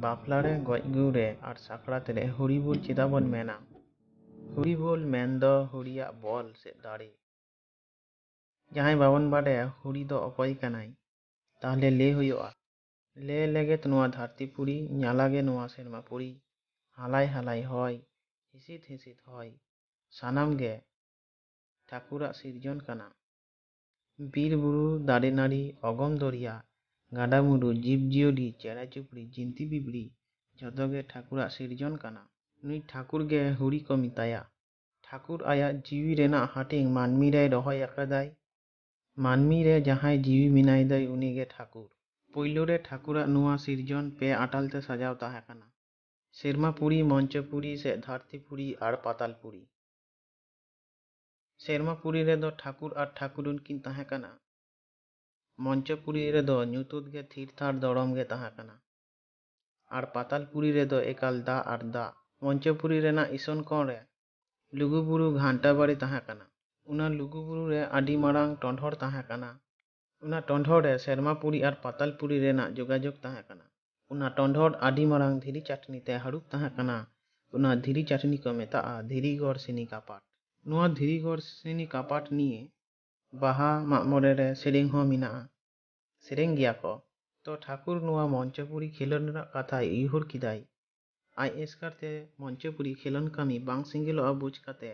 ᱵᱟᱯᱞᱟ ᱨᱮ, ᱜᱚᱡ ᱜᱩᱨ ᱨᱮ ᱟᱨ ᱥᱟᱠᱨᱟᱛ ᱨᱮ ᱦᱚᱨᱤᱵᱚᱞ ᱪᱮᱫᱟᱜ ᱵᱚᱱ ᱢᱮᱱᱟ? ᱦᱚᱨᱤᱵᱚᱞ ᱢᱮᱱᱫᱚ ᱦᱚᱨᱤᱭᱟᱜ ᱵᱚᱞ ᱥᱮ ᱫᱟᱲᱮ᱾ ᱡᱟᱦᱟᱸᱭ ᱵᱟᱵᱚᱱ ᱵᱟᱰᱟᱭᱟ ᱦᱚᱨᱤ ᱫᱚ ᱚᱠᱚᱭ ᱠᱟᱱᱟᱭ, ᱛᱟᱦᱞᱮ ᱞᱟᱹᱭ ᱦᱩᱭᱩᱜᱼᱟ᱾ ᱞᱮ ᱞᱮᱜᱮᱫ ᱱᱚᱣᱟ ᱫᱷᱟᱹᱨᱛᱤ ᱯᱩᱨᱤ, ᱧᱟᱞᱟᱜᱮ ᱱᱚᱣᱟ ᱥᱮᱨᱢᱟ ᱯᱩᱨᱤ, ᱦᱟᱞᱟᱭ ᱦᱟᱞᱟᱭ ᱦᱚᱭ, ᱦᱤᱸᱥᱤᱫ ᱦᱤᱸᱥᱤᱫ ᱦᱚᱭ, ᱥᱟᱱᱟᱢ ᱜᱮ ᱴᱷᱟᱹᱠᱩᱨᱟᱜ ᱥᱤᱨᱡᱚᱱ ᱠᱟᱱᱟ᱾ ᱵᱤᱨ ᱵᱩᱨᱩ, ᱫᱟᱨᱮ ᱱᱟᱹᱲᱤ, ᱚᱜᱚᱢ ᱫᱚᱨᱭᱟ, ᱜᱟᱰᱟ ᱢᱩᱰᱩ, ᱡᱤᱵᱽ ᱡᱤᱭᱟᱹᱞᱤ, ᱪᱮᱬᱮ ᱪᱩᱯᱲᱤ, ᱡᱤᱱᱛᱤ ᱯᱤᱯᱲᱤ ᱡᱷᱚᱛᱚ ᱜᱮ ᱴᱷᱟᱹᱠᱩᱨᱟᱜ ᱥᱤᱨᱡᱚᱱ ᱠᱟᱱᱟ᱾ ᱱᱩᱭ ᱴᱷᱟᱹᱠᱩᱨ ᱜᱮ ᱦᱚᱨᱤ ᱠᱚ ᱢᱮᱛᱟᱭᱟ᱾ ᱴᱷᱟᱹᱠᱩᱨ ᱟᱭᱟᱜ ᱡᱤᱣᱤ ᱨᱮᱱᱟᱜ ᱦᱟᱹᱴᱤᱧ ᱢᱟᱹᱱᱢᱤ ᱨᱮᱭ ᱨᱚᱦᱚᱭ ᱟᱠᱟᱫᱟᱭ᱾ ᱢᱟᱹᱱᱢᱤ ᱨᱮ ᱡᱟᱦᱟᱸᱭ ᱡᱤᱣᱤ ᱢᱮᱱᱟᱭ ᱩᱱᱤᱜᱮ ᱴᱷᱟᱹᱠᱩᱨ᱾ ᱯᱳᱭᱞᱳ ᱨᱮ ᱴᱷᱟᱹᱠᱩᱨᱟᱜ ᱱᱚᱣᱟ ᱥᱤᱨᱡᱚᱱ ᱯᱮ ᱟᱴᱟᱞ ᱛᱮ ᱥᱟᱡᱟᱣ ᱛᱟᱦᱮᱸ ᱠᱟᱱᱟ: ᱥᱮᱨᱢᱟ ᱯᱩᱨᱤ, ᱢᱚᱧᱪᱚ ᱯᱩᱨᱤ ᱥᱮ ᱫᱷᱟᱹᱨᱛᱤ ᱯᱩᱨᱤ ᱟᱨ ᱯᱟᱛᱟᱞ ᱯᱩᱨᱤ᱾ ᱥᱮᱨᱢᱟ ᱯᱩᱨᱤ ᱨᱮᱫᱚ ᱴᱷᱟᱹᱠᱩᱨ ᱟᱨ ᱴᱷᱟᱹᱠᱩᱨᱟᱱ ᱠᱤᱱ ᱛᱟᱦᱮᱸ ᱠᱟᱱᱟ᱾ ᱢᱚᱧᱪᱚ ᱯᱩᱨᱤ ᱨᱮᱫᱚ ᱧᱩᱛᱟᱹᱛ ᱜᱮ ᱛᱷᱤᱨ ᱛᱷᱟᱨ ᱫᱚᱲᱚᱢ ᱜᱮ ᱛᱟᱦᱮᱸ ᱠᱟᱱᱟ᱾ ᱟᱨ ᱯᱟᱛᱟᱞ ᱯᱩᱨᱤ ᱨᱮᱫᱚ ᱮᱠᱟᱞ ᱫᱟᱜ ᱟᱨ ᱫᱟᱜ᱾ ᱢᱚᱧᱪᱚ ᱯᱩᱨᱤ ᱨᱮᱱᱟᱜ ᱤᱥᱚᱱ ᱠᱚᱬ ᱨᱮ ᱞᱩᱜᱩᱵᱩᱨᱩ ᱜᱷᱟᱱᱴᱟ ᱵᱟᱲᱮ ᱛᱟᱦᱮᱸ ᱠᱟᱱᱟ᱾ ᱚᱱᱟ ᱞᱩᱜᱩᱵᱩᱨᱩ ᱨᱮ ᱟᱹᱰᱤ ᱢᱟᱨᱟᱝ ᱴᱚᱸᱰᱷᱚᱨ ᱛᱟᱦᱮᱸ ᱠᱟᱱᱟ᱾ ᱚᱱᱟ ᱴᱚᱸᱰᱷᱚᱨ ᱨᱮ ᱥᱮᱨᱢᱟ ᱯᱩᱨᱤ ᱟᱨ ᱯᱟᱛᱟᱞ ᱯᱩᱨᱤ ᱨᱮᱱᱟᱜ ᱡᱳᱜᱟᱡᱳᱜᱽ ᱛᱟᱦᱮᱸ ᱠᱟᱱᱟ᱾ ᱚᱱᱟ ᱴᱚᱸᱰᱷᱚᱨ ᱟᱹᱰි ᱢᱟᱨᱟᱝ ᱫᱷᱤᱨᱤ ᱪᱟᱹᱴᱱᱤ ᱛᱮ ᱦᱟᱹᱲᱩᱵ ᱛᱟᱦᱮᱸ ᱠᱟᱱᱟ᱾ ᱚᱱᱟ ᱫᱷᱤᱨᱤ ᱪᱟᱹᱴᱱᱤ ᱠᱚ ᱢᱮᱛᱟᱜᱼᱟ ᱫᱷᱤᱨᱤᱜᱚᱲ ᱥᱤᱱᱤ ᱠᱟᱯᱟᱴ᱾ ᱱᱚᱣᱟ ᱫᱷᱤᱨᱤᱜᱚᱲ ᱥᱤᱱᱤ ᱠᱟᱯᱟᱴ ᱱᱤᱭᱮ ᱵᱟᱦᱟ ᱢᱟᱜᱢᱚᱬᱮ ᱨᱮ ᱥᱮᱨᱮᱧ ᱦᱚᱸ ᱢᱮᱱᱟᱜᱼᱟ, ᱥᱮᱨᱮᱧ ᱜᱮᱭᱟ ᱠᱚ᱾ ᱛᱚ ᱴᱷᱟᱹᱠᱩᱨ ᱱᱚᱣᱟ ᱢᱚᱧᱪᱚ ᱯᱩᱨᱤ ᱠᱷᱮᱞᱳᱰ ᱨᱮᱱᱟᱜ ᱠᱟᱛᱷᱟᱭ ᱩᱭᱦᱟᱹᱨ ᱠᱮᱫᱟᱭ᱾ ᱟᱡ ᱮᱥᱠᱟᱨ te ᱢᱚᱧᱪᱚ ᱯᱩᱨᱤ ᱠᱷᱮᱞᱳᱰ ᱠᱟᱹᱢᱤ ᱵᱟᱝ ᱥᱤᱸᱜᱮᱞᱚᱜᱼᱟ ᱵᱩᱡᱽ ᱠᱟᱛᱮ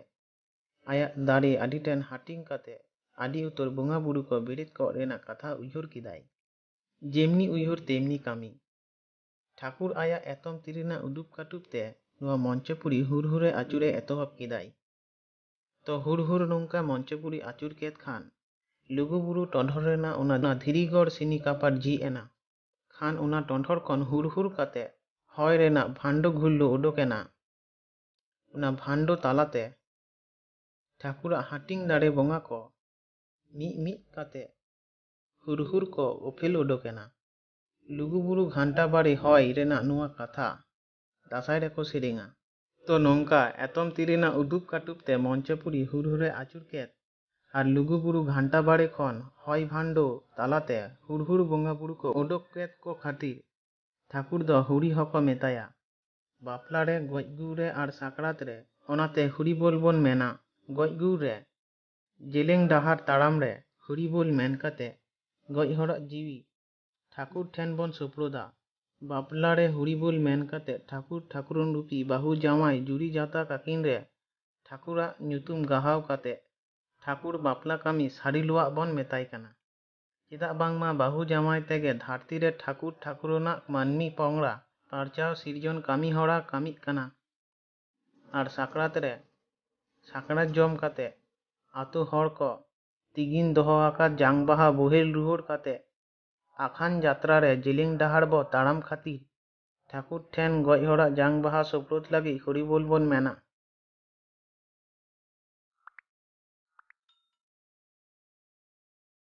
ᱟᱭᱟᱜ ᱫᱟᱲᱮ ᱟᱹᱰᱤ ᱴᱷᱮᱱ ᱦᱟᱹᱴᱤᱧ ᱠᱟᱛᱮ ᱟᱹᱰᱤ ᱩᱛᱟᱹᱨ ᱵᱚᱸᱜᱟ ᱵᱩᱨᱩ ᱠᱚ ᱵᱮᱨᱮᱫ ᱠᱚᱜ ᱨᱮᱱᱟᱜ ᱠᱟᱛᱷᱟ ᱩᱭᱦᱟᱹᱨ ᱠᱮᱫᱟᱭ᱾ ᱡᱮᱢᱱᱤ ᱩᱭᱦᱟᱹᱨ ᱛᱮᱢᱱᱤ ᱠᱟᱹᱢᱤ᱾ ᱴᱷᱟᱹᱠᱩᱨ ᱟᱭᱟᱜ ᱮᱛᱚᱢ ᱛᱤ ᱨᱮᱱᱟᱜ ᱩᱰᱩᱠ ᱠᱟᱹᱴᱩᱵ te ᱱᱚᱣᱟ ᱢᱚᱧᱪᱚ ᱯᱩᱨᱤ ᱦᱩᱨᱦᱩᱨᱮ ᱟᱹᱪᱩᱨᱮ ᱮᱛᱚᱦᱚᱵ ᱠᱮᱫᱟᱭ᱾ ᱛᱚ ᱦᱩᱨᱦᱩᱨ ᱱᱚᱝᱠᱟ ᱢᱚᱧᱪᱚ ᱯᱩᱨᱤ ᱟᱹᱪᱩᱨ ᱠᱮᱫ ᱠᱷᱟᱱ ᱞᱩᱜᱩᱵᱩᱨᱩ ᱴᱚᱸᱰᱷᱚᱨ ᱨᱮᱱᱟᱜ ᱚᱱᱟ ᱫᱷᱤᱨᱤᱜᱚᱲ ᱥᱤᱱᱤ ᱠᱟᱯᱟᱴ ᱡᱷᱤᱡ ᱮᱱᱟ᱾ ᱠᱷᱟᱱ ᱚᱱᱟ ᱴᱚᱸᱰᱷᱚᱨ ᱠᱷᱚᱱ ᱦᱩᱨᱦᱩᱨ ᱠᱟᱛᱮ ᱦᱚᱭ ᱨᱮᱱᱟᱜ ᱵᱷᱟᱱᱰᱚ ᱜᱷᱩᱞᱞᱩ ᱩᱰᱩᱠ ᱮᱱᱟ᱾ ᱚᱱᱟ ᱵᱷᱟᱱᱰᱚ ᱛᱟᱞᱟᱛᱮ ᱴᱷᱟᱹᱠᱩᱨᱟᱜ ᱦᱟᱹᱴᱤᱧ ᱫᱟᱲᱮ ᱵᱚᱸᱜᱟ ᱠᱚ ᱢᱤᱫ ᱢᱤᱫ ᱠᱟᱛᱮ ᱦᱩᱨᱦᱩᱨ ᱠᱚ ᱩᱯᱮᱞ ᱩᱰᱩᱠ ᱮᱱᱟ᱾ ᱞᱩᱜᱩᱵᱩᱨᱩ ᱜᱷᱟᱱᱴᱟ ᱵᱟᱲᱮ ᱦᱚᱭ ᱨᱮᱱᱟᱜ ᱱᱚᱣᱟ ᱠᱟᱛᱷᱟ ᱫᱟᱸᱥᱟᱭ ᱨᱮᱠᱚ ᱥᱮᱨᱮᱧᱟ᱾ ᱛᱚ ᱱᱚᱝᱠᱟ ᱮᱛᱚᱢ ᱛᱤ ᱨᱮᱱᱟᱜ ᱩᱰᱩᱠ ᱠᱟᱹᱴᱩᱵ te ᱢᱚᱧᱪᱚ ᱯᱩᱨᱤ ᱦᱩᱨᱦᱩᱨᱮ ᱟᱹᱪᱩᱨ ᱠᱮᱫ ᱟᱨ ᱞᱩᱜᱩᱵᱩᱨᱩ ᱜᱷᱟᱱᱴᱟ ᱵᱟᱲᱮ ᱠᱷᱚᱱ ᱦᱚᱭ ᱵᱷᱟᱱᱰᱚ ᱛᱟᱞᱟᱛᱮ ᱦᱩᱲᱦᱩᱲ ᱵᱚᱸᱜᱟ ᱵᱩᱨᱩ ᱠᱚ ᱩᱰᱩᱠ ᱠᱮᱫ ᱠᱚ ᱠᱷᱟᱹᱛᱤᱨ ᱴᱷᱟᱹᱠᱩᱨ ᱫᱚ ᱦᱚᱨᱤ ᱦᱚᱸᱠᱚ ᱢᱮᱛᱟᱭᱟ᱾ ᱵᱟᱯᱞᱟ ᱨᱮ, ᱜᱚᱡ ᱜᱩᱨ ᱨᱮ ᱟᱨ ᱥᱟᱠᱨᱟᱛ ᱨᱮ ᱚᱱᱟᱛᱮ ᱦᱚᱨᱤᱵᱚᱞ ᱵᱚᱱ ᱢᱮᱱᱟ᱾ ᱜᱚᱡ ᱜᱩᱨ ᱨᱮ ᱡᱮᱞᱮᱧ ᱰᱟᱦᱟᱨ ᱛᱟᱲᱟᱢ ᱨᱮ ᱦᱚᱨᱤᱵᱚᱞ ᱢᱮᱱ ᱠᱟᱛᱮ ᱜᱚᱡ ᱦᱚᱲᱟᱜ ᱡᱤᱣᱤ ᱴᱷᱟᱹᱠᱩᱨ ᱴᱷᱮᱱ ᱵᱚᱱ ᱥᱳᱯᱨᱳᱫᱟ᱾ ᱵᱟᱯᱞᱟ ᱨᱮ ᱦᱚᱨᱤᱵᱚᱞ ᱢᱮᱱ ᱠᱟᱛᱮ ᱴᱷᱟᱹᱠᱩᱨ ᱴᱷᱟᱹᱠᱩᱨᱟᱱ ᱨᱩᱯᱤ ᱵᱟᱹᱦᱩ ᱡᱟᱶᱟᱭ ᱡᱩᱨᱤ ᱡᱟᱛᱟ ᱠᱟᱠᱤᱱ ᱨᱮ ᱴᱷᱟᱹᱠᱩᱨᱟᱜ ᱧᱩᱛᱩᱢ ᱜᱟᱦᱟᱣ ᱠᱟᱛᱮ ᱴᱷᱟᱹᱠᱩᱨ ᱵᱟᱯᱞᱟ ᱠᱟᱹᱢᱤ ᱥᱟᱹᱨᱤ ᱞᱚᱣᱟᱜ ᱵᱚᱱ ᱢᱮᱛᱟᱭ ᱠᱟᱱᱟ᱾ ᱪᱮᱫᱟᱜ ᱵᱟᱝᱢᱟ ᱵᱟᱹᱦᱩ ᱡᱟᱶᱟᱭ ᱛᱮᱜᱮ ᱫᱷᱟᱹᱨᱛᱤ ᱨᱮ ᱴᱷᱟᱹᱠᱩᱨ ᱴᱷᱟᱹᱠᱩᱨᱟᱱᱟᱜ ᱢᱟᱹᱱᱢᱤ ᱯᱚᱝᱲᱟ ᱯᱟᱨᱪᱟᱣ ᱥᱤᱨᱡᱚᱱ ᱠᱟᱹᱢᱤ ᱦᱚᱨᱟ ᱠᱟᱹᱢᱤᱜ ᱠᱟᱱᱟ᱾ ᱟᱨ ᱥᱟᱠᱨᱟᱛ ᱨᱮ ᱥᱟᱠᱨᱟᱛ ᱡᱚᱢ ᱠᱟᱛᱮ ᱟᱛᱳ ᱦᱚᱲ ᱠᱚ ᱛᱤᱜᱤᱱ ᱫᱚᱦᱚ ᱟᱠᱟᱫ ᱡᱟᱝ ᱵᱟᱦᱟ ᱵᱳᱦᱮᱞ ᱨᱩᱣᱟᱹᱲ ᱠᱟᱛᱮ ᱟᱠᱷᱟᱱ ᱡᱟᱛᱨᱟ ᱨᱮ ᱡᱮᱞᱮᱧ ᱰᱟᱦᱟᱨ ᱵᱚ ᱛᱟᱲᱟᱢ ᱠᱷᱟᱹᱛᱤᱨ ᱴᱷᱟᱹᱠᱩᱨ ᱴᱷᱮᱱ ᱜᱚᱡ ᱦᱚᱲᱟᱜ ᱡᱟᱝ ᱵᱟᱦᱟ ᱥᱳᱯᱨᱳᱫ ᱞᱟᱹᱜᱤᱫ ᱦᱚᱨᱤᱵᱚᱞ ᱵᱚᱱ ᱢᱮᱱᱟ।